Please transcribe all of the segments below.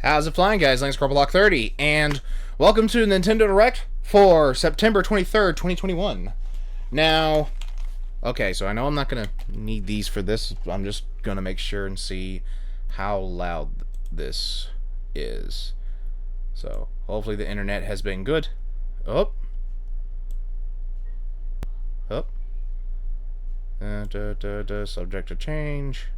How's it flying, guys? Link's Block 30, and welcome to Nintendo Direct for September 23rd, 2021. Now, okay, so I know I'm not going to need these for this. I'm just going to make sure and see how loud this is. So, hopefully the internet has been good. Oh. Subject to change.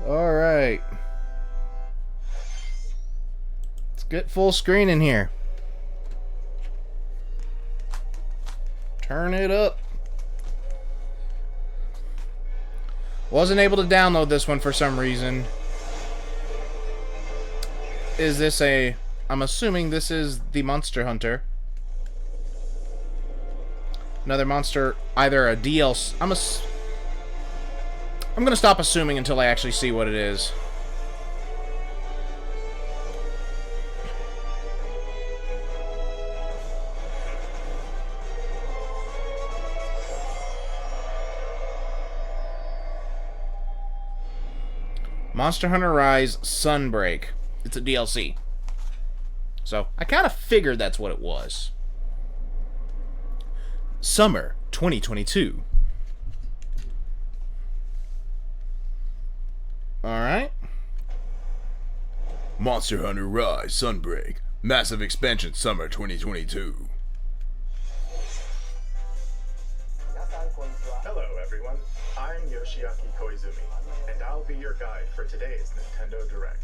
Alright. Let's get full screen in here. Turn it up. Wasn't able to download this one for some reason. Is this a... I'm assuming this is the Monster Hunter. Another monster, either a DLC... I'm gonna stop assuming until I actually see what it is. Monster Hunter Rise Sunbreak. It's a DLC. So, I kind of figured that's what it was. Summer 2022. Alright. Monster Hunter Rise Sunbreak. Massive expansion Summer 2022. Hello everyone, I'm Yoshiaki Koizumi, and I'll be your guide for today's Nintendo Direct.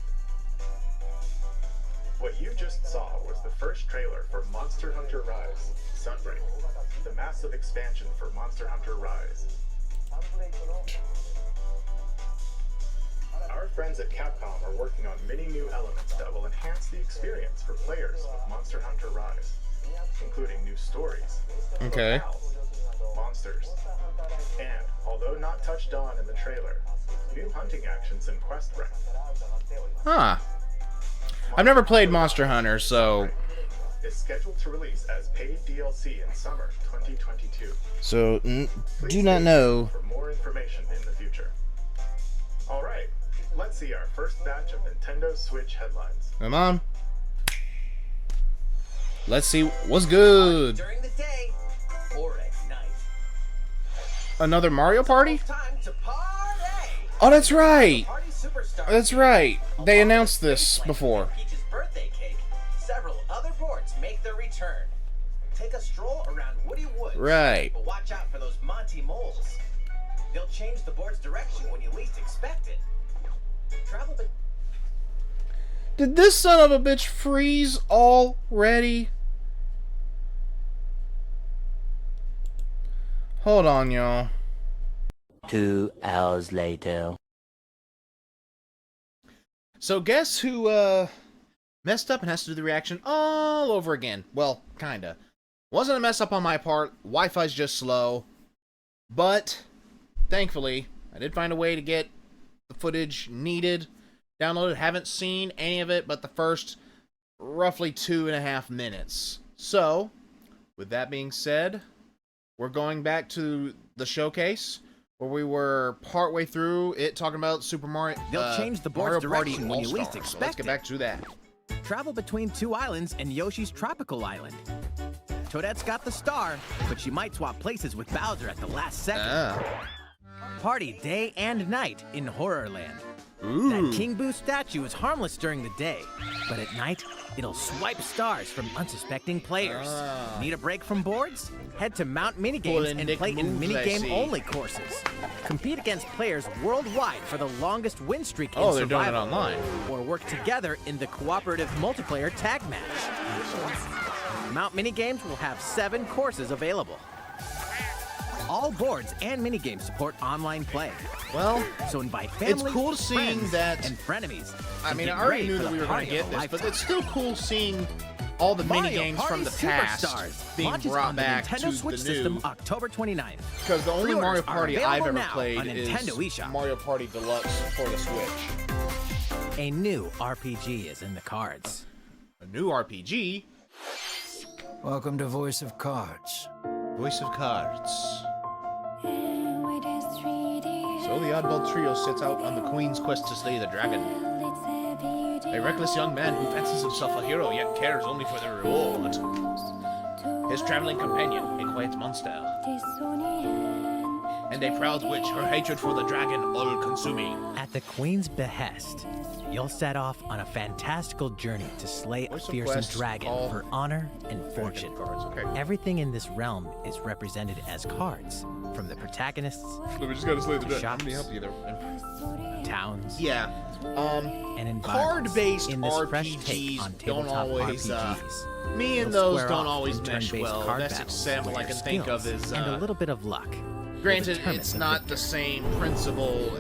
What you just saw was the first trailer for Monster Hunter Rise Sunbreak, the massive expansion for Monster Hunter Rise. Our friends at Capcom are working on many new elements that will enhance the experience for players of Monster Hunter Rise, including new stories, locales, monsters, and, although not touched on in the trailer, new hunting actions and quest rank. Huh. I've never played Monster Hunter, so... is scheduled to release as paid DLC in summer 2022. So, do not know. For more information in the future. Alright, let's see our first batch of Nintendo Switch headlines. Come on. Let's see what's good. During the day or at night. Another Mario Party? Time to party! Oh, that's right. Party Superstar. That's right. They announced this before. Peach's birthday cake. Several other boards make their return. Take a stroll around Woody Woods. Right. But watch out for those Monty moles. They'll change the board's direction when you least expect it. Travel the... Did this son of a bitch freeze already? Hold on, y'all. 2 hours later. So guess who messed up and has to do the reaction all over again? Well, kinda. Wasn't a mess up on my part. Wi-Fi's just slow. But, thankfully, I did find a way to get the footage needed. Downloaded. Haven't seen any of it but the first roughly 2.5 minutes. So, with that being said, we're going back to the showcase where we were partway through it talking about Super Mario. They'll change the board's Mario Party direction when you All-Stars. least So expect let's get back to that. Travel between 2 islands and Yoshi's tropical island. Toadette's got the star, but she might swap places with Bowser at the last second. Party day and night in Horrorland. That King Boo statue is harmless during the day, but at night, it'll swipe stars from unsuspecting players. Need a break from boards? Head to Mount Minigames and Nick play in moves, I see. minigame-only courses. Compete against players worldwide for the longest win streak in Oh, they're doing it survival. online. Or work together in the cooperative multiplayer tag match. Mount Minigames will have 7 courses available. All boards and minigames support online play. Well, So invite family, it's cool seeing friends, that- and frenemies. I mean, I It'd be already great knew for that the we were going to party of get a this, but lifetime. it's still cool seeing all the Mario mini games Party from the past Superstars being launches brought on the back Nintendo to Switch the system new. October 29th. Because the only Pre-orders Mario are Party available I've ever now played on Nintendo is eShop. Mario Party Deluxe for the Switch. A new RPG is in the cards. A new RPG? Welcome to Voice of Cards. Voice of Cards. So the oddball trio sets out on the Queen's quest to slay the dragon. A reckless young man who fancies himself a hero yet cares only for the reward. His traveling companion, a quiet monster. And a proud witch, her hatred for the dragon all-consuming. At the Queen's behest, you'll set off on a fantastical journey to slay a fearsome dragon for honor and fortune. Okay. Everything in this realm is represented as cards, from the protagonists, We just gotta slay the dragon. shops, How many help you there? towns, Yeah. and environments. Card-based in this fresh take on RPGs don't tabletop always, RPGs. me and You'll those square don't off always in mesh turn-based well. card Best battles example where I can your think of skills is, and a little bit of luck. granted, determine it's the not victor. the same principle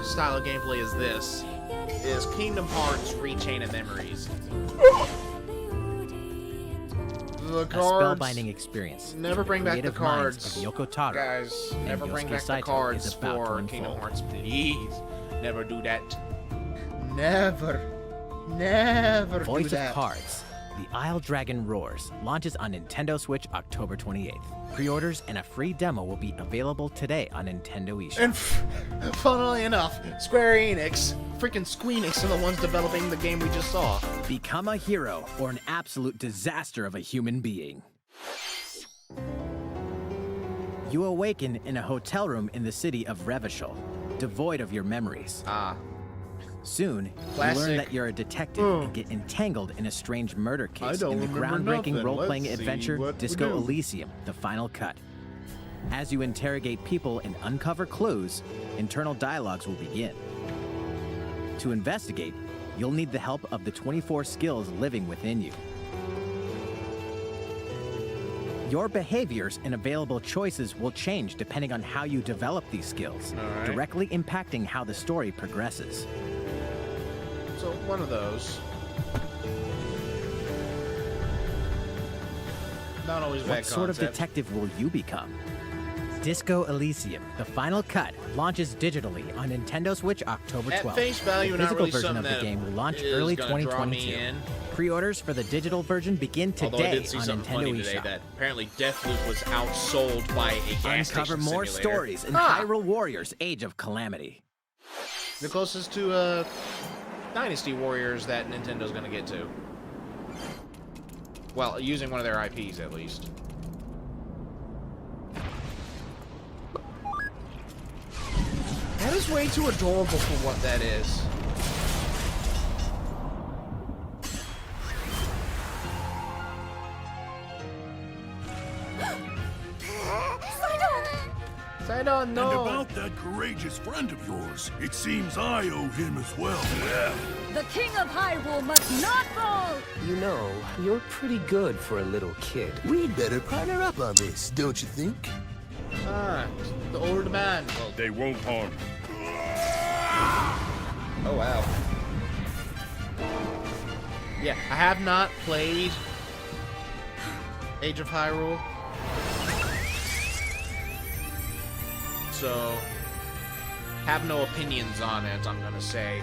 style of gameplay as this. Is Kingdom Hearts Rechain of Memories. The A cards. spellbinding experience. Never bring back the creative minds cards. of Yoko Taro. Guys, never bring Yosuke back the Saito cards is about to for unfold. Kingdom Hearts, please. Never do that. Never. Never Voice do of that. Cards. The Isle Dragon Roars launches on Nintendo Switch October 28th. Pre-orders and a free demo will be available today on Nintendo eShop. And funnily enough, Square Enix, freaking Squeenix, are the ones developing the game we just saw. Become a hero or an absolute disaster of a human being. You awaken in a hotel room in the city of Revachol, devoid of your memories. Ah. Soon, you Classic. learn that you're a detective and get entangled in a strange murder case don't in the remember groundbreaking nothing. role-playing Let's see adventure what we Disco do. Elysium: The Final Cut. As you interrogate people and uncover clues, internal dialogues will begin. To investigate, you'll need the help of the 24 skills living within you. Your behaviors and available choices will change depending on how you develop these skills, Alright. directly impacting how the story progresses. So, one of those. Not always bad What sort of concept. detective will you become? Disco Elysium: The Final Cut launches digitally on Nintendo Switch October 12th. At face value, the not physical really version something of the that game will launch is early gonna draw me 2022. in. Pre-orders for the digital version begin Although I today did see on something funny Nintendo today eShop. that apparently Deathloop was outsold by a gas Uncover station more simulator. stories in Ah! Hyrule Warriors: Age of Calamity. The closest to Dynasty Warriors that Nintendo's gonna get to. Well, using one of their IPs at least. That is way too adorable for what that is. I don't know. And about that courageous friend of yours, it seems I owe him as well. The King of Hyrule must not fall! You know, you're pretty good for a little kid. We'd better partner up on this, don't you think? Ah, the old man. Well, They won't harm you. oh wow. Yeah, I have not played Age of Hyrule. So, have no opinions on it, I'm gonna say.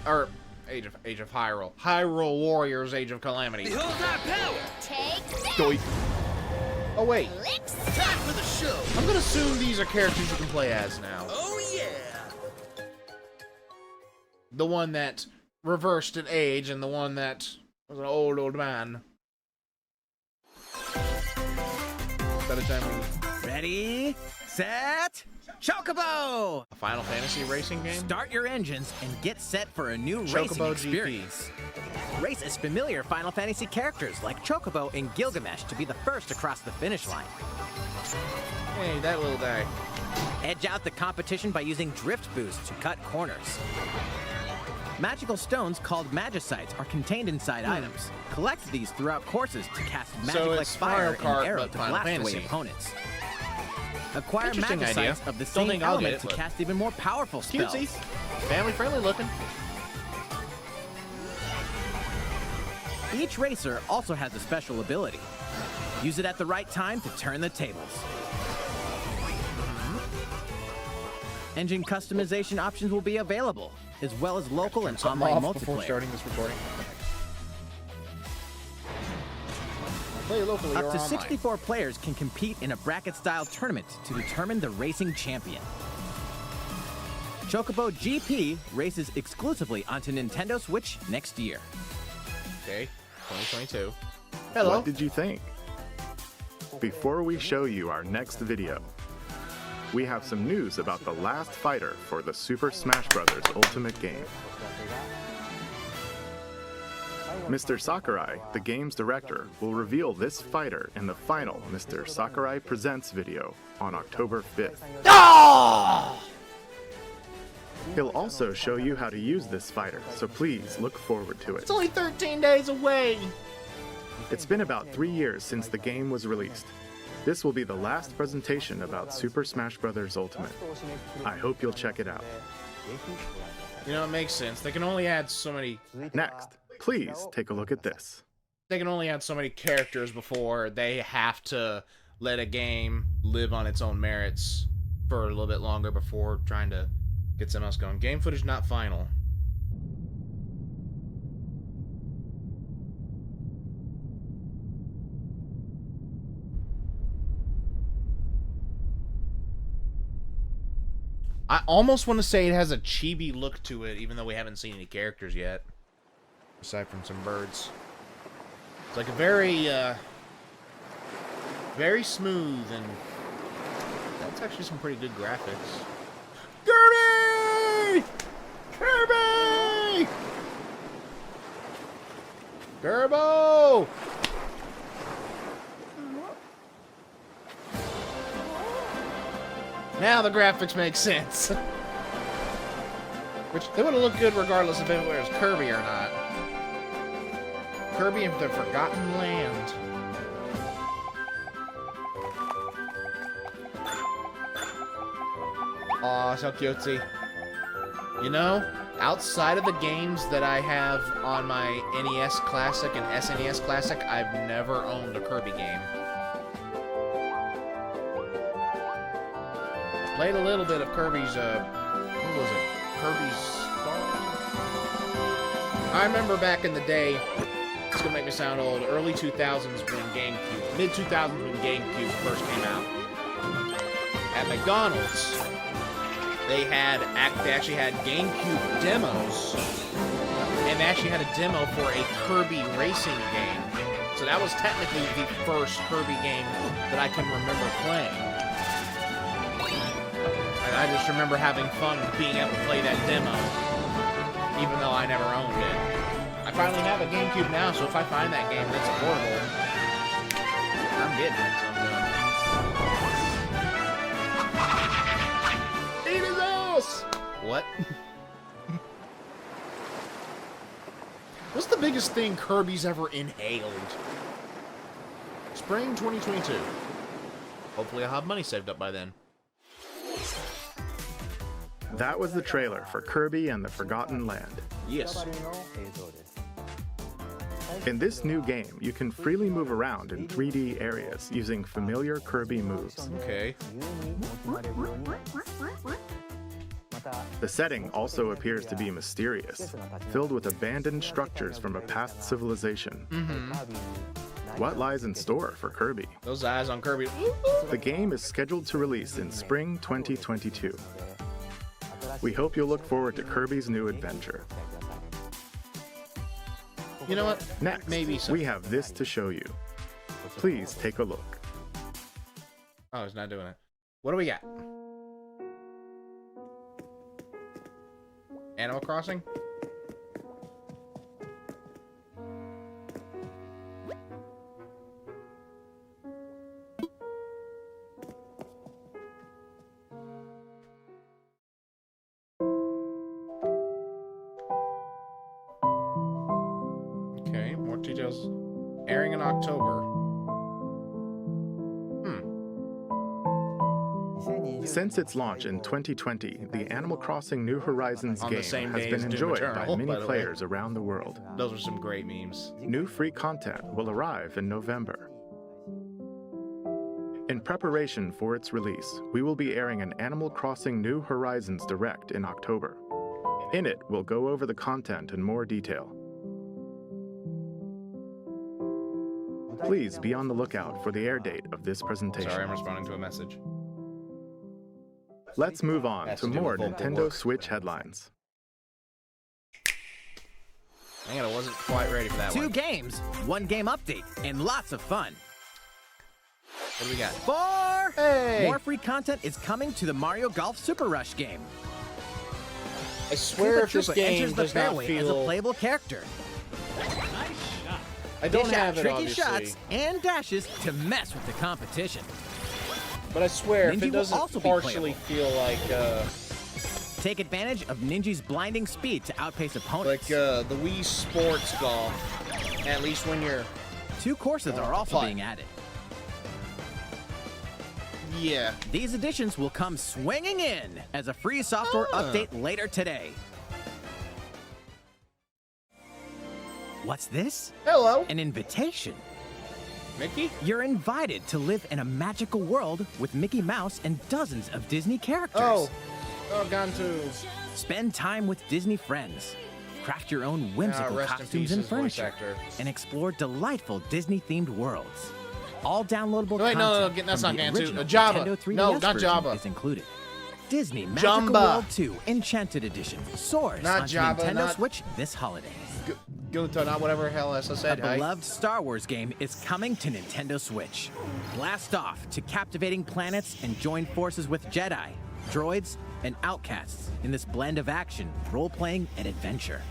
Or, Age of Hyrule. Hyrule Warriors, Age of Calamity. Behold our power! Take Doink. Oh wait, Time for the show! I'm gonna assume these are characters you can play as now. Oh yeah! The one that reversed in age and the one that was an old man. By the time we... Ready, set, Chocobo! A Final Fantasy racing game? Start your engines and get set for a new Chocobo racing GP. experience. Race as familiar Final Fantasy characters like Chocobo and Gilgamesh to be the first across the finish line. Hey, that little guy. Edge out the competition by using drift boosts to cut corners. Magical stones called Magicites are contained inside items. Collect these throughout courses to cast magic like it's fire Mario and Kart, arrow but to Final blast Fantasy. away opponents. Acquire Interesting Magicites idea. of the Don't same think I'll get element it, to but- cast even more powerful spells. Cutesy. Family friendly looking. Each racer also has a special ability. Use it at the right time to turn the tables. Engine customization options will be available, as well as loal and Something online off before multiplayer. starting this recording. Play locally or Up to online. 64 players can compete in a bracket-style tournament to determine the racing champion. Chocobo GP races exclusively onto Nintendo Switch next year. Okay, 2022. Hello. What did you think? Before we show you our next video, we have some news about the last fighter for the Super Smash Bros. Ultimate game. Mr. Sakurai, the game's director, will reveal this fighter in the final Mr. Sakurai Presents video on October 5th. Oh! He'll also show you how to use this fighter, so please look forward to it. It's only 13 days away. It's been about 3 years since the game was released. This will be the last presentation about Super Smash Bros. Ultimate. I hope you'll check it out. You know, it makes sense. They can only add so many... Next, please take a look at this. They can only add so many characters before they have to let a game live on its own merits for a little bit longer before trying to get something else going. Game footage not final. I almost want to say it has a chibi look to it, even though we haven't seen any characters yet. Aside from some birds. It's like a very, very smooth, and that's actually some pretty good graphics. Kirby! Kirby! Turbo! Now the graphics make sense. Which, they would have looked good regardless if it was Kirby or not. Kirby and the Forgotten Land. Aw, so cutesy. You know, outside of the games that I have on my NES Classic and SNES Classic, I've never owned a Kirby game. Played a little bit of Kirby's, what was it? Kirby's Star? I remember back in the day, it's gonna make me sound old, early 2000s when GameCube, mid 2000s when GameCube first came out. At McDonald's, they actually had GameCube demos, and they actually had a demo for a Kirby racing game. So that was technically the first Kirby game that I can remember playing. And I just remember having fun being able to play that demo, even though I never owned it. I finally have a GameCube now, so if I find that game that's affordable, I'm getting it someday. Eat his ass! What? What's the biggest thing Kirby's ever inhaled? Spring 2022. Hopefully I'll have money saved up by then. That was the trailer for Kirby and the Forgotten Land. Yes. In this new game, you can freely move around in 3D areas using familiar Kirby moves. Okay. The setting also appears to be mysterious, filled with abandoned structures from a past civilization. What lies in store for Kirby? Those eyes on Kirby. The game is scheduled to release in spring 2022. We hope you'll look forward to Kirby's new adventure. You know what? Next, Maybe so. we have this to show you. Please take a look. Oh, it's not doing it. What do we got? Animal Crossing? Okay, more details. Airing in October. Since its launch in 2020, the Animal Crossing New Horizons On the game same has day been as Doom enjoyed Eternal, by many by the way. players around the world. Those are some great memes. New free content will arrive in November. In preparation for its release, we will be airing an Animal Crossing New Horizons Direct in October. In it, we'll go over the content in more detail. Please be on the lookout for the air date of this presentation. Sorry, I'm responding to a message. Let's move on Has to to do more with vocal Nintendo work. Switch headlines. Dang it, I wasn't quite ready for that 2 one. games, 1 game update, and lots of fun. What do we got? 4! Hey! More free content is coming to the Mario Golf Super Rush game. I swear if this Koopa game enters the does not fairway as a feel... playable character. I don't Dish out have it, tricky obviously. shots and dashes to mess with the competition. But I swear, if Ninja it will doesn't also be partially feel like, Take advantage of Ninja's blinding speed to outpace opponents. the Wii Sports Golf, at least when you're... 2 courses are also putt. being added. Yeah. These additions will come swinging in as a free software update later today. What's this? Hello, An invitation. Mickey? You're invited to live in a magical world with Mickey Mouse and dozens of Disney characters. Gone to... Spend time with Disney friends. Craft your own whimsical rest in costumes peace, and his voice furniture. actor. And explore delightful Disney-themed worlds. All downloadable Wait, no, content that's from not the Gantu. original Java. Nintendo 3DS No, not version Java. is included. Disney Magical Jamba. World 2 Enchanted Edition soars Not onto Java, Nintendo not- Switch this holiday. Gunto, not whatever the hell else I A said. Hey. beloved Star Wars game is coming to Nintendo Switch. Blast off to captivating planets and join forces with Jedi, droids, and outcasts in this blend of action, role-playing, and adventure.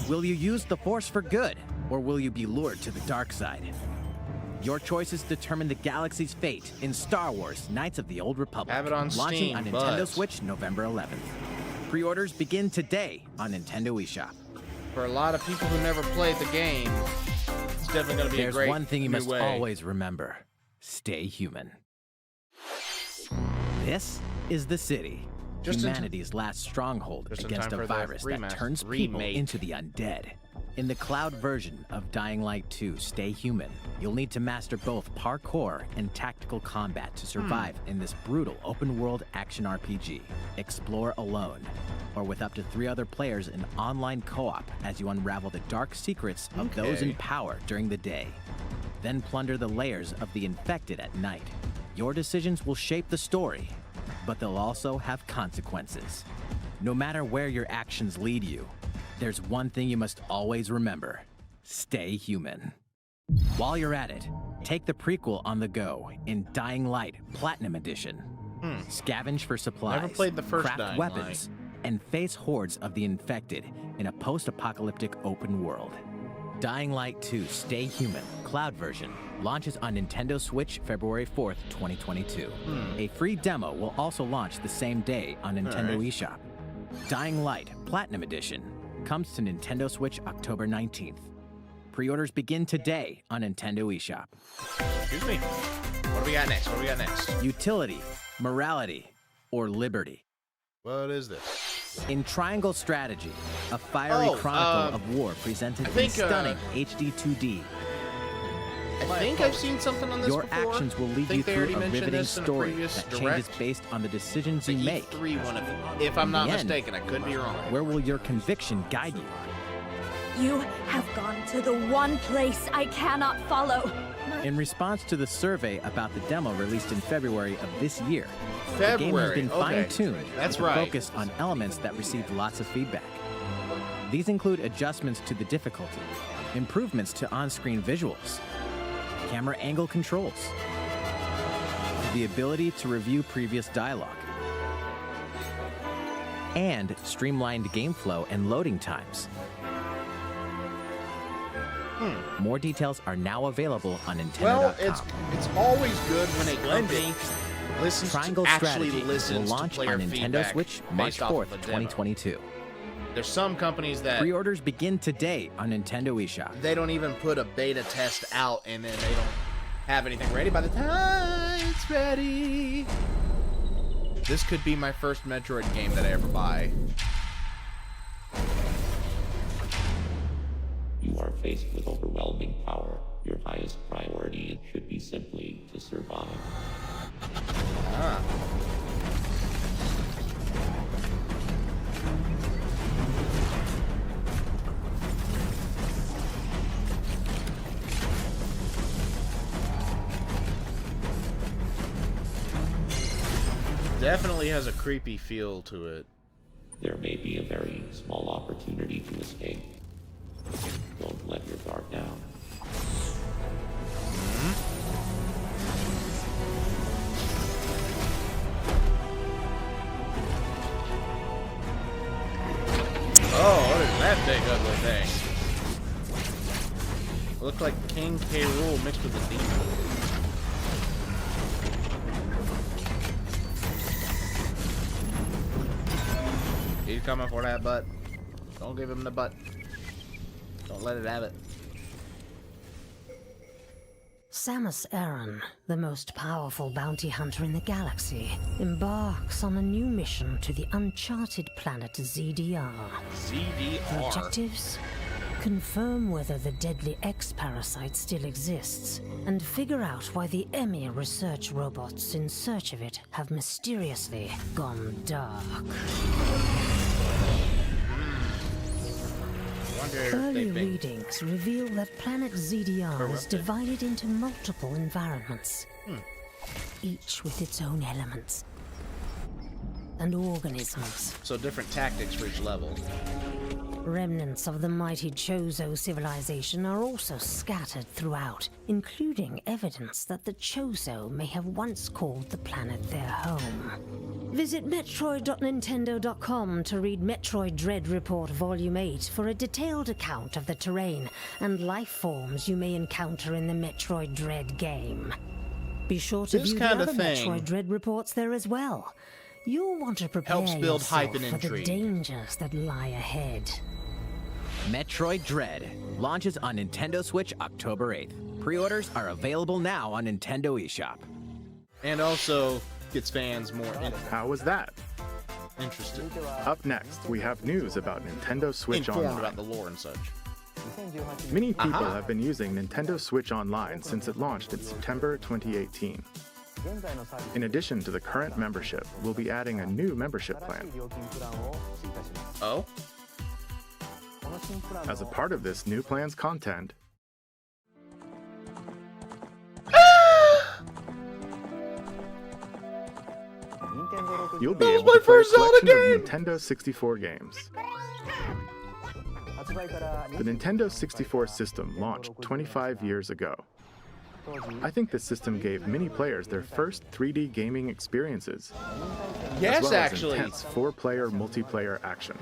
Will you use the Force for good, or will you be lured to the dark side? Your choices determine the galaxy's fate in Star Wars Knights of the Old Republic. Have it on launching Steam, on Nintendo but- Switch November 11th. Pre-orders begin today on Nintendo eShop. For a lot of people who never played the game, it's definitely going to be There's a great one thing you new must way. always remember. Stay human. This is the city. Just in Humanity's last stronghold Just in against time a for the virus that remaster- turns people remake. into the undead. In the cloud version of Dying Light 2 Stay Human, you'll need to master both parkour and tactical combat to survive in this brutal open-world action RPG. Explore alone, or with up to 3 other players in online co-op as you unravel the dark secrets of those in Okay. power during the day. Then plunder the layers of the infected at night. Your decisions will shape the story, but they'll also have consequences. No matter where your actions lead you, there's one thing you must always remember. Stay human. While you're at it, take the prequel on the go in Dying Light Platinum Edition. Scavenge for supplies, Never played the first craft Dying weapons, and face hordes of the infected in a post-apocalyptic open world. Dying Light 2 Stay Human Cloud version launches on Nintendo Switch February 4th, 2022. A free demo will also launch the same day on Nintendo eShop. Dying Light Platinum Edition comes to Nintendo Switch October 19th. Pre-orders begin today on Nintendo eShop. Excuse me. What do we got next? What do we got next? Utility, morality, or liberty. What is this? In Triangle Strategy, a fiery chronicle of war presented I think, in stunning HD 2D. I think I've seen something on this Your before. actions will lead think you they through already a mentioned riveting this in a story previous that direct. changes based on the decisions The you make. E3 one, if I'm not In the end, mistaken. I could be wrong. Where will your conviction guide you? You have gone to the one place I cannot follow. In response to the survey about the demo released in February of this year, the game has February, been okay. fine-tuned That's with a right. focus on elements that received lots of feedback. These include adjustments to the difficulty, improvements to on-screen visuals, camera angle controls, the ability to review previous dialogue, and streamlined game flow and loading times. More details are now available on Nintendo.com. Well, it's always good when a company listens Triangle to actually Strategy will listens to launch player on Nintendo feedback Switch March based off 4th, of a demo. 2022. There's some companies that Pre-orders begin today on Nintendo eShop. they don't even put a beta test out and then they don't have anything ready by the time it's ready. This could be my first Metroid game that I ever buy. You are faced with overwhelming power. Your highest priority should be simply to survive. Ah. definitely has a creepy feel to it. There may be a very small opportunity to escape. Don't let your guard down. Oh, what is that big ugly thing? Looks like King K. Rool mixed with a demon. He's coming for that butt. Don't give him the butt. Don't let it have it. Samus Aran, the most powerful bounty hunter in the galaxy, embarks on a new mission to the uncharted planet ZDR. ZDR? Objectives? Confirm whether the deadly X-parasite still exists, and figure out why the Emmy research robots in search of it have mysteriously gone dark. Early readings reveal that planet ZDR is divided into multiple environments, each with its own elements and organisms. So different tactics for each level. Remnants of the mighty Chozo civilization are also scattered throughout, including evidence that the Chozo may have once called the planet their home. Visit Metroid.Nintendo.com to read Metroid Dread Report Volume 8 for a detailed account of the terrain and life forms you may encounter in the Metroid Dread game. Be sure to view the other Metroid Dread reports there as well. You'll want to prepare yourself for the dangers that lie ahead. Metroid Dread launches on Nintendo Switch October 8th. Pre-orders are available now on Nintendo eShop. And also gets fans more How was that? interested. Up next, we have news about Nintendo Switch Informed Online. about the lore and such. Many people have been using Nintendo Switch Online since it launched in September 2018. In addition to the current membership, we'll be adding a new membership plan. Oh? As a part of this new plan's content, you'll be able to play a collection of Nintendo 64 games. The Nintendo 64 system launched 25 years ago. I think this system gave many players their first 3D gaming experiences. Yes, as well actually. As intense 4-player multiplayer action.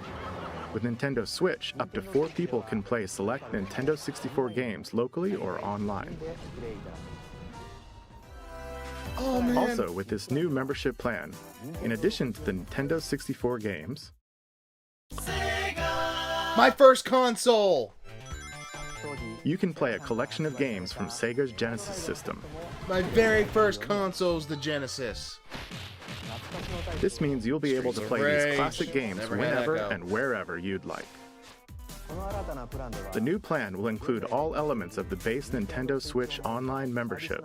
With Nintendo Switch, up to 4 people can play select Nintendo 64 games locally or online. Oh, man. Also, with this new membership plan, in addition to the Nintendo 64 games, My first console! you can play a collection of games from Sega's Genesis system. My very first console's the Genesis. This means you'll be able to play these classic games Never had that whenever go. and wherever you'd like. The new plan will include all elements of the base Nintendo Switch Online membership,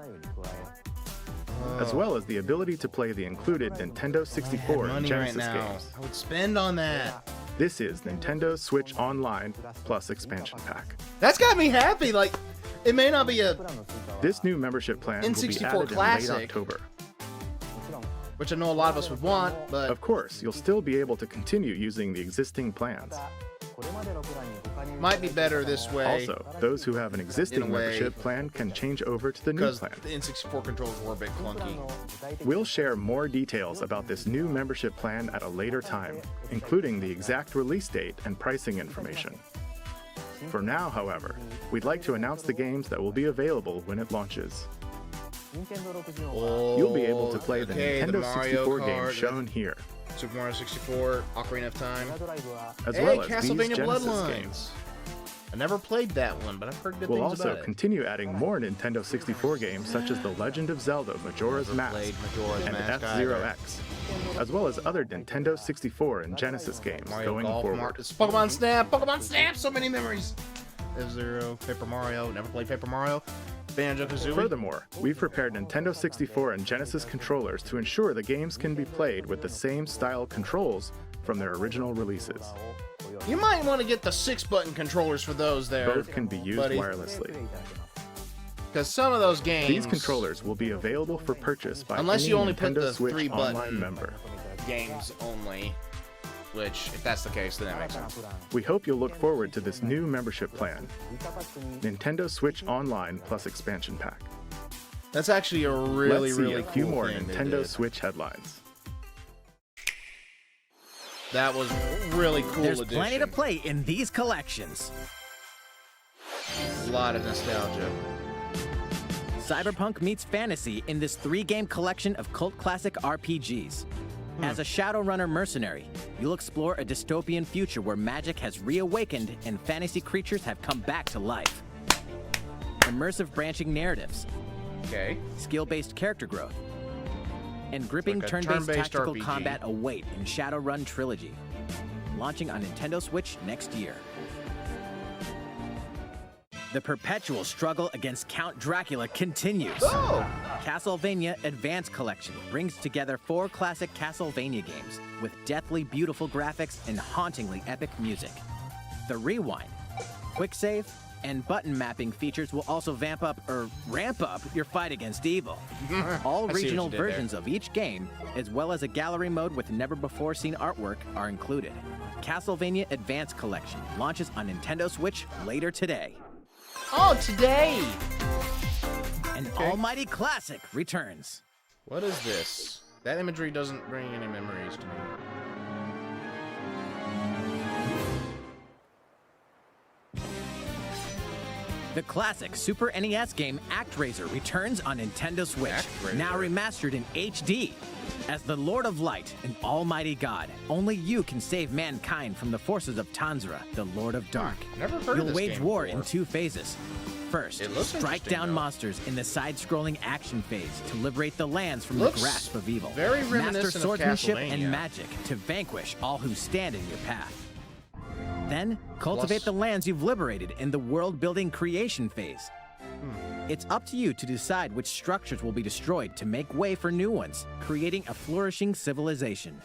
as well as the ability to play the included Nintendo 64 and Money Genesis right now. games. I would spend on that. This is Nintendo Switch Online plus expansion pack. That's got me happy. Like, it may not be a This new membership plan will be N64 added Classic. in late October. which I know a lot of us would want, but Of course, you'll still be able to continue using the existing plans. might be better this way. Also, those who have an existing In a way, membership plan can change over to the new because plan. the N64 controls were a bit clunky. We'll share more details about this new membership plan at a later time, including the exact release date and pricing information. For now, however, we'd like to announce the games that will be available when it launches. You'll be able to play the Nintendo 64 games shown here, Super Mario 64, Ocarina of Time, as hey, well as Castlevania these Genesis Bloodlines. games. I never played that one, but I've heard good We'll things also about it. continue adding more Nintendo 64 games such as The Legend of Zelda Majora's Mask played Majora's and Mask F-Zero X, as well as other Nintendo 64 and Genesis games Mario going Golf, forward. Pokemon Snap, Pokemon Snap, so many memories. F-Zero, Paper Mario, never played Paper Mario. Banjo-Kazooie. Furthermore, we've prepared Nintendo 64 and Genesis controllers to ensure the games can be played with the same style controls from their original releases. You might want to get the 6-button controllers for those there. Both can be used buddy. wirelessly. Because some of those games... These controllers will be available for purchase by unless any you only Nintendo put the Switch 3-button Online member. games only. Which, if that's the case, then that makes sense. We hope you'll look forward to this new membership plan. Nintendo Switch Online plus expansion pack. That's actually a really, Let's see really a few cool more thing Nintendo Switch headlines. That was really cool. There's addition. plenty to play in these collections. A lot of nostalgia. Cyberpunk meets fantasy in this 3-game collection of cult classic RPGs. As a Shadowrunner mercenary, you'll explore a dystopian future where magic has reawakened and fantasy creatures have come back to life. Immersive branching narratives. Okay. Skill-based character growth. And gripping like a turn-based turn-based tactical RPG. combat await in Run Trilogy. Launching on Nintendo Switch next year. The perpetual struggle against Count Dracula continues. Oh! Castlevania Advance Collection brings together 4 classic Castlevania games with deathly beautiful graphics and hauntingly epic music. The Rewind, Quick Save, and button mapping features will also ramp up your fight against evil. All I see regional what you did versions of each game, as well as a gallery mode with never-before-seen artwork, are included. Castlevania Advance Collection launches on Nintendo Switch later today. Oh, today! An almighty classic returns. What is this? That imagery doesn't bring any memories to me. The classic Super NES game ActRaiser returns on Nintendo Switch, now remastered in HD. As the Lord of Light and Almighty God, only you can save mankind from the forces of Tanzra, the Lord of Dark. Never heard of You'll this wage game war before. in 2 phases. First, It looks strike interesting, down though. monsters in the side-scrolling action phase to liberate the lands from Looks the grasp of evil. very Master reminiscent of swordsmanship Castlevania. and magic to vanquish all who stand in your path. Then, cultivate Plus- the lands you've liberated in the world-building creation phase. It's up to you to decide which structures will be destroyed to make way for new ones, creating a flourishing civilization.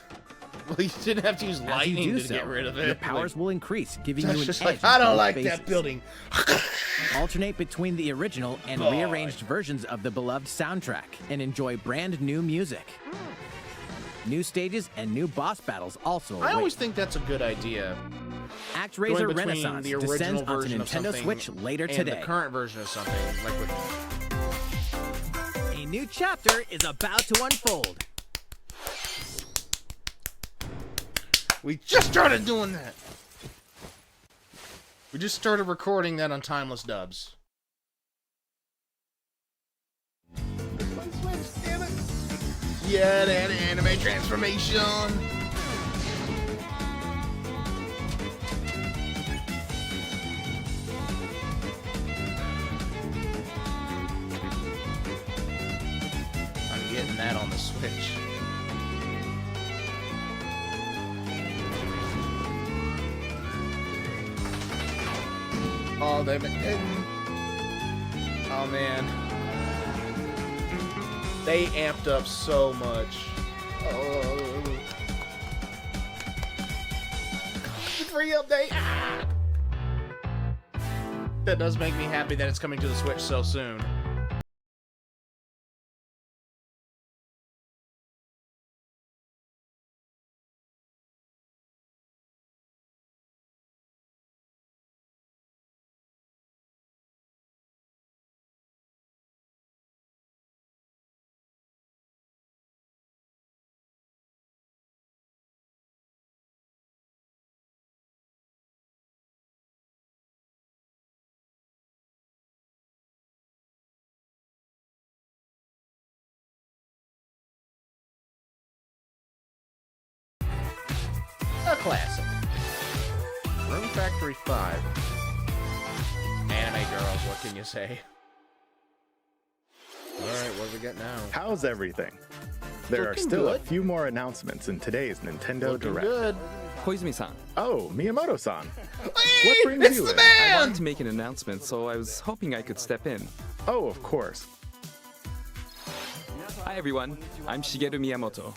Well, you didn't have to use As you lightning do to so, get rid of it. your powers will increase, giving you an just edge like, in I don't both like phases. that building. Alternate between the original and Boy. rearranged versions of the beloved soundtrack and enjoy brand new music. New stages and new boss battles also await. I always think that's a good idea. ActRaiser Going between Renaissance the original descends onto version of Nintendo something Switch later and today. the current version of something, like with A new chapter is about to unfold. We just started doing that. We just started recording that on Timeless Dubs. Yeah, that anime transformation. I'm getting that on the Switch. Oh, they've been hidden. Oh, man. They amped up so much. Oh. Free update. Ah! That does make me happy that it's coming to the Switch so soon. A classic. Room Factory 5. Anime girls, what can you say? Alright, what do we get now? How's everything? There are Looking still good. a few more announcements in today's Nintendo Looking Direct. good. Koizumi-san. Oh, Miyamoto-san. Hey, What brings it's you the in? I man! wanted to make an announcement, so I was hoping I could step in. Oh, of course. Hi everyone, I'm Shigeru Miyamoto.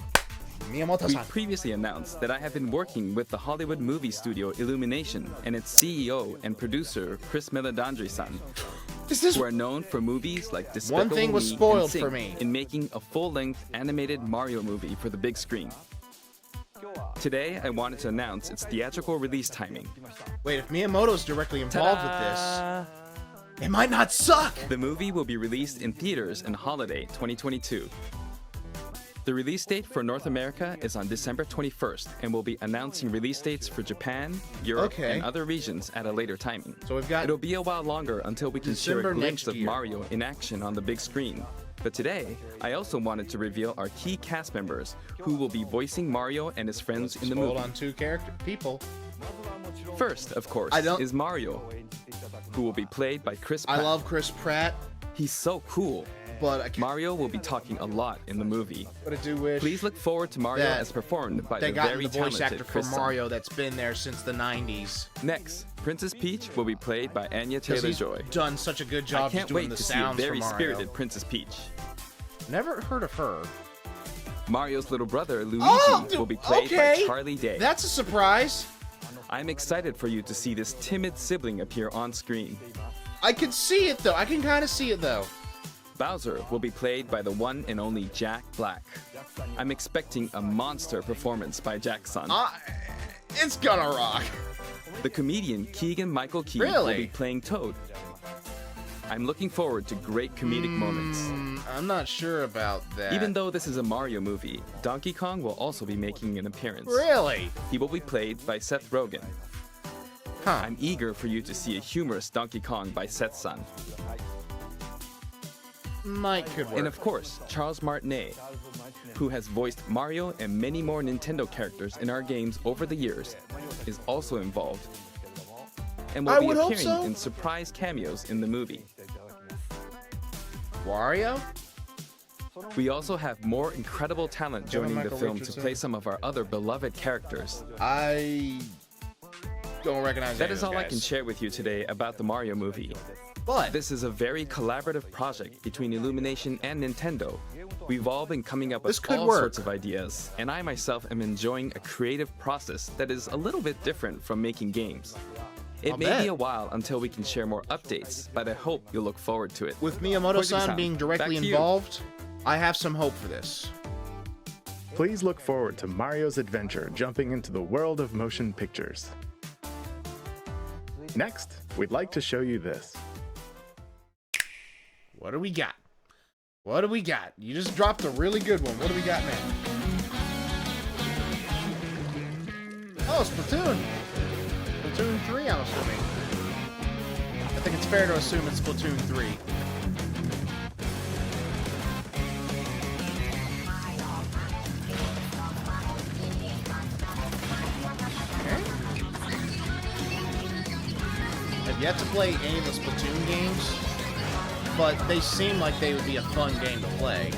We Miyamoto-san. previously announced that I have been working with the Hollywood movie studio Illumination and its CEO and producer Chris Meledandri-san who are known for movies like Despicable One thing was Me and spoiled Sing for me. in making a full-length animated Mario movie for the big screen. Today, I wanted to announce its theatrical release timing. Wait, if Miyamoto's directly involved with this, it might not suck! The movie will be released in theaters in holiday 2022. The release date for North America is on December 21st, and we'll be announcing release dates for Japan, Europe, and other regions at a later timing. So we've got It'll be a while longer until we can share December a glimpse next of year. Mario in action on the big screen. But today, I also wanted to reveal our key cast members who will be voicing Mario and his friends in the movie. on two people. First, of course, is Mario, who will be played by Chris Pratt. I love Chris Pratt. He's so cool. But Mario will be talking a lot in the movie. But I do wish Please look forward to Mario as performed by they the got very the voice talented actor for Chris Sun. Mario that's been there since the 90s. Next, Princess Peach will be played by Anya 'Cause he's Taylor-Joy. done such a good job I just can't doing wait the to see a sounds very for Mario. spirited Princess Peach. Never heard of her. Mario's little brother, Luigi, Oh, will be played by okay. Charlie Day. That's a surprise. I'm excited for you to see this timid sibling appear on screen. I can see it, though. I can kind of see it, though. Bowser will be played by the one and only Jack Black. I'm expecting a monster performance by Jack's son. It's gonna rock. The comedian Keegan-Michael Key will Really? be playing Toad. I'm looking forward to great comedic moments. I'm not sure about that. Even though this is a Mario movie, Donkey Kong will also be making an appearance. Really? He will be played by Seth Rogen. Huh. I'm eager for you to see a humorous Donkey Kong by Seth's son. Could work. And of course, Charles Martinet, who has voiced Mario and many more Nintendo characters in our games over the years, is also involved and will be appearing in surprise cameos in the movie. Wario? We also have more incredible talent joining the Michael film Richardson. to play some of our other beloved characters. I don't recognize That any is of all those I can guys. share with you today about the Mario movie. But this is a very collaborative project between Illumination and Nintendo. We've all been coming up with all sorts of ideas, and I myself am enjoying a creative process that is a little bit different from making games. It may be a while until we can share more updates, but I hope you'll look forward to it. With Miyamoto-san Kojima-san, being directly back to you. involved, I have some hope for this. Please look forward to Mario's adventure jumping into the world of motion pictures. Next, we'd like to show you this. What do we got? What do we got? You just dropped a really good one. What do we got now? Oh, Splatoon! Splatoon 3, I'm assuming. I think it's fair to assume it's Splatoon 3. I've yet to play any of the Splatoon games, but they seem like they would be a fun game to play.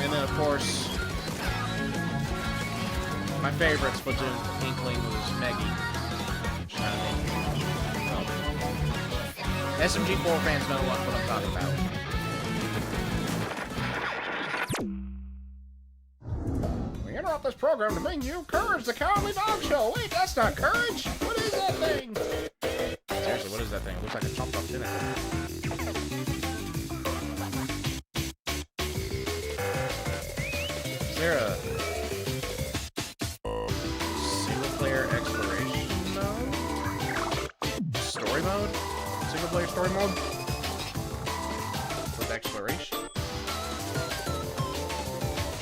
And then, of course, my favorite Splatoon inkling was Meggy. SMG4 fans know what I'm talking about. We interrupt this program to bring you Courage the Cowardly Dog Show. Wait, that's not Courage. What is that thing? Seriously, what is that thing? It looks like a chopped up tentacle. Is there a single-player exploration mode? Story mode? Single-player story mode? With exploration?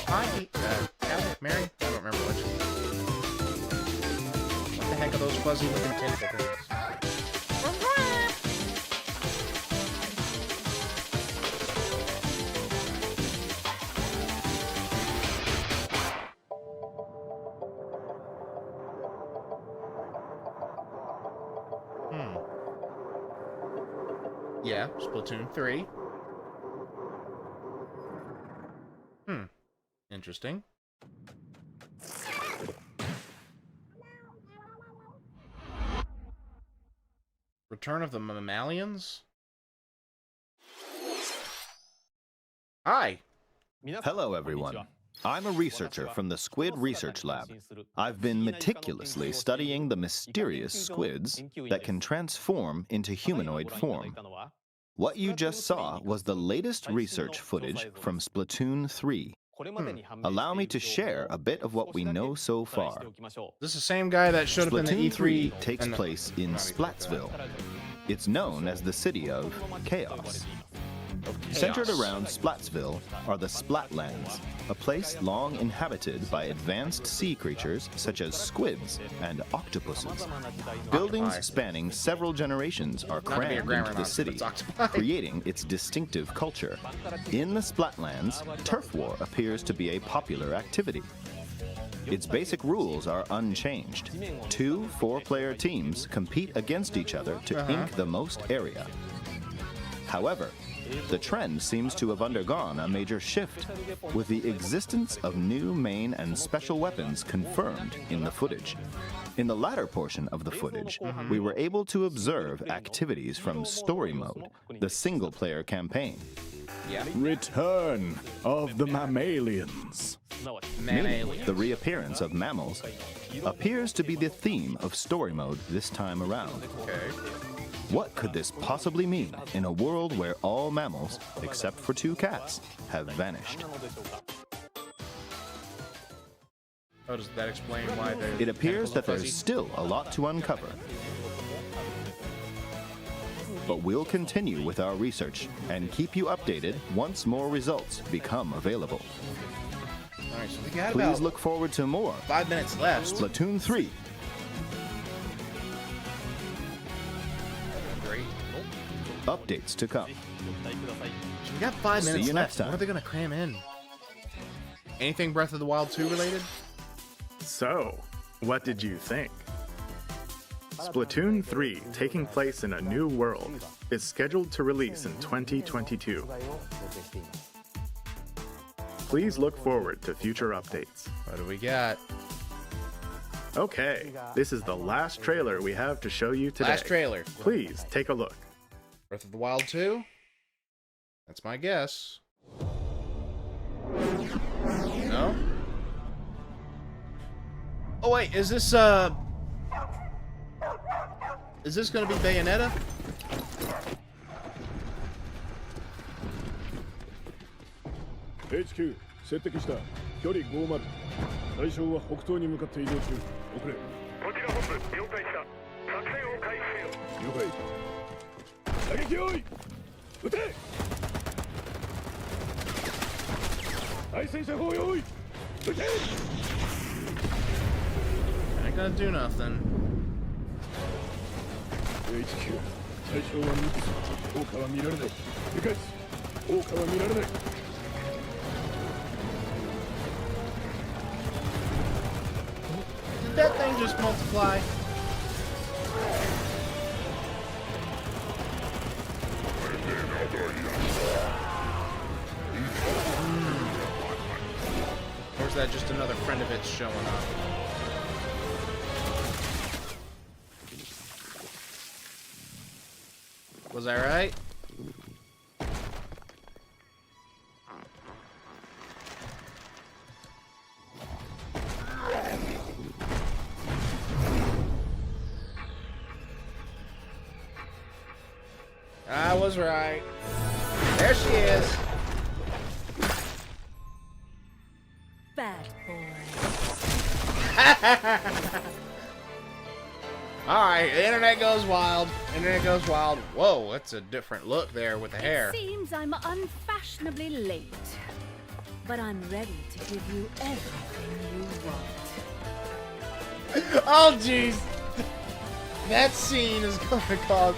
Hi, Mary? I don't remember which. What the heck are those fuzzy-looking tentacle things? Yeah, Splatoon 3. Interesting. Return of the Mammalians? Hi. Hello, everyone. I'm a researcher from the Squid Research Lab. I've been meticulously studying the mysterious squids that can transform into humanoid form. What you just saw was the latest research footage from Splatoon 3. Allow me to share a bit of what we know so far. This is the same guy that showed up in the Splatoon E3. 3 takes place in Splatsville. It's known as the city of chaos. Centered around Splatsville are the Splatlands, a place long inhabited by advanced sea creatures such as squids and octopuses. Buildings spanning several generations are crammed into the city, creating its distinctive culture. In the Splatlands, turf war appears to be a popular activity. Its basic rules are unchanged. 2 4-player teams compete against each other to ink the most area. However, the trend seems to have undergone a major shift, with the existence of new main and special weapons confirmed in the footage. In the latter portion of the footage, we were able to observe activities from Story Mode, the single-player campaign. Return of the mammalians. Meaning, the reappearance of mammals appears to be the theme of Story Mode this time around. What could this possibly mean in a world where all mammals, except for 2 cats, have vanished? Oh, does that explain why they're... It appears that there's still a lot to uncover. But we'll continue with our research and keep you updated once more results become available. All right, so we got Please look forward to more 5 minutes left. Splatoon 3. Updates to come. We got 5 minutes See you left. next time. What are they going to cram in? Anything Breath of the Wild 2 related? So, what did you think? Splatoon 3, taking place in a new world, is scheduled to release in 2022. Please look forward to future updates. What do we got? Okay, this is the last trailer we have to show you today. Last trailer. Please take a look. Breath of the Wild 2? That's my guess. No? Oh wait, is this gonna be Bayonetta? HQ 接敵した距離50対象は北東に向かって移動中遅れこちら本部了解した作戦を開始せよ了解射撃用意撃て対戦車砲用意撃て Ain't gonna do nothing. HQ 対象は3つ効果は見られない理解効果は見られない Did that thing just multiply? Or is that just another friend of its showing up? Was I right? I was right. There she is. Bad boy. Alright, the internet goes wild. Internet goes wild. Whoa, that's a different look there with the hair. It seems I'm unfashionably late, but I'm ready to give you everything you want. Oh, jeez. That scene is gonna cause...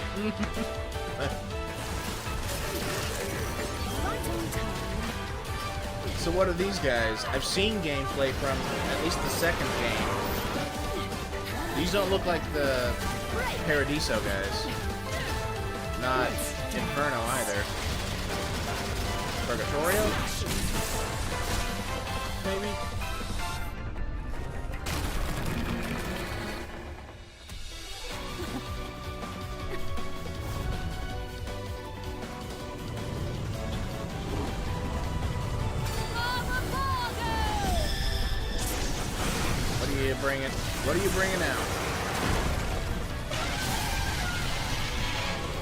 So what are these guys? I've seen gameplay from at least the second game. These don't look like the Paradiso guys. Not Inferno either. Purgatorio? Maybe? bringing? What are you bringing out?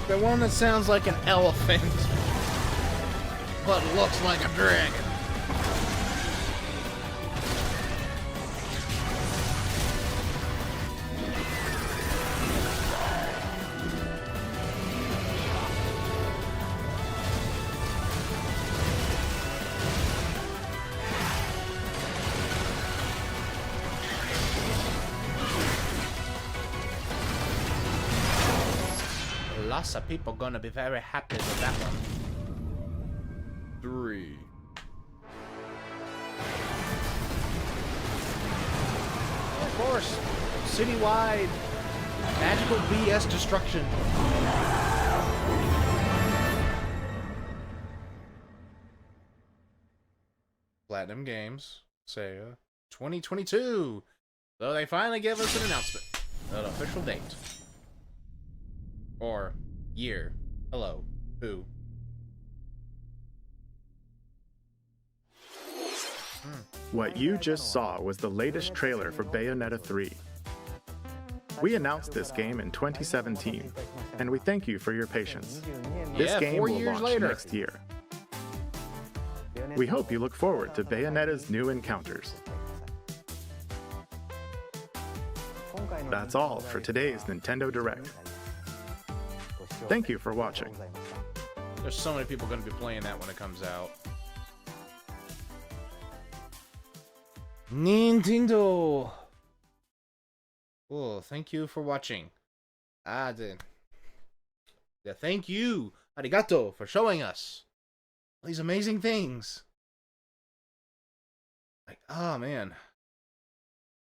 The one that sounds like an elephant, but looks like a dragon. Lots of people gonna be very happy with that one. 3. Of course, citywide magical BS destruction. Platinum Games, Sega, 2022. So they finally gave us an announcement, an official date. Or year. Hello. Who? What you just saw was the latest trailer for Bayonetta 3. We announced this game in 2017, and we thank you for your patience. This game will launch next year. We hope you look forward to Bayonetta's new encounters. That's all for today's Nintendo Direct. Thank you for watching. There's so many people going to be playing that when it comes out. Nintendo! Oh, thank you for watching. Thank you, arigato, for showing us these amazing things. Like, oh man.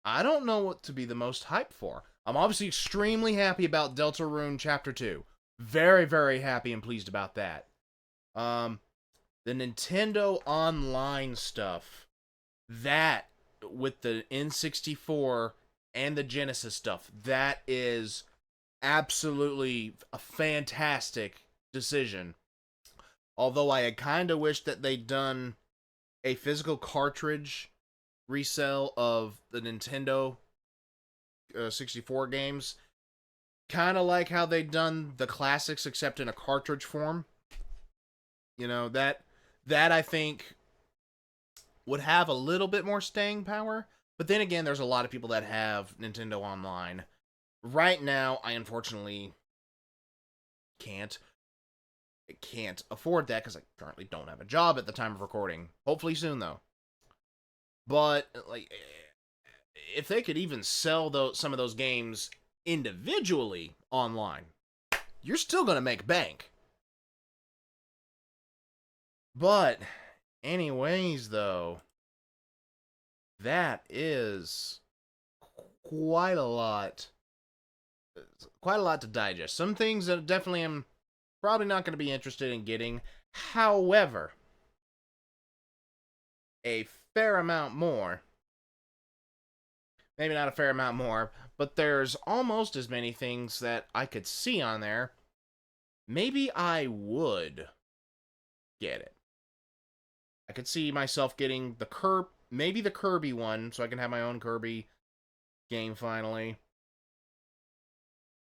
I don't know what to be the most hyped for. I'm obviously extremely happy about Deltarune Chapter 2. Very, very happy and pleased about that. The Nintendo Online stuff, that with the N64 and the Genesis stuff, that is absolutely a fantastic decision. Although I had kind of wished that they'd done a physical cartridge resell of the Nintendo 64 games. Kind of like how they've done the classics, except in a cartridge form. You know, that I think would have a little bit more staying power. But then again, there's a lot of people that have Nintendo Online. Right now, I unfortunately can't afford that because I currently don't have a job at the time of recording. Hopefully soon, though. But, like, if they could even sell some of those games individually online, you're still gonna make bank. But anyways, though, that is quite a lot to digest. Some things that definitely am probably not going to be interested in getting. However, a fair amount more, maybe not a fair amount more, but there's almost as many things that I could see on there. Maybe I would get it. I could see myself getting maybe the Kirby one, so I can have my own Kirby game finally.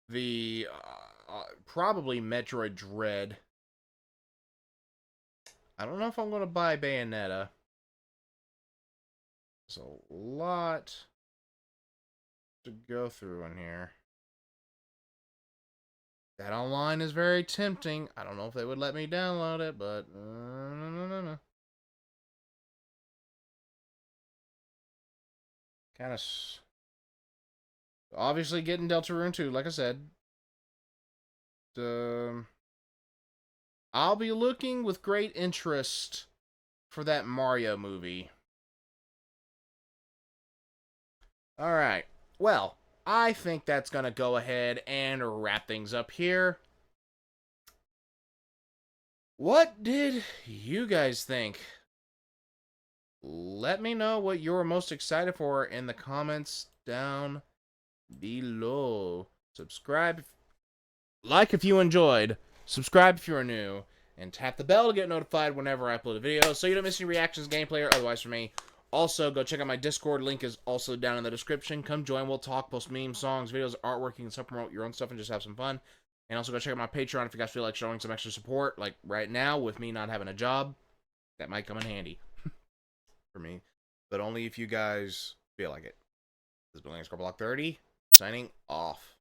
The probably Metroid Dread. I don't know if I'm going to buy Bayonetta. There's a lot to go through in here. That online is very tempting. I don't know if they would let me download it, but no. Kind of obviously getting Deltarune 2, like I said. I'll be looking with great interest for that Mario movie. Alright, well, I think that's going to go ahead and wrap things up here. What did you guys think? Let me know what you're most excited for in the comments down below. Subscribe, like if you enjoyed, subscribe if you're new, and tap the bell to get notified whenever I upload a video so you don't miss any reactions, gameplay, or otherwise from me. Also, go check out my Discord. Link is also down in the description. Come join. We'll talk, post memes, songs, videos, artwork. You can self-promote your own stuff and just have some fun. And also go check out my Patreon if you guys feel like showing some extra support. Like right now, with me not having a job, that might come in handy for me. But only if you guys feel like it. This is Billings Block 30, signing off.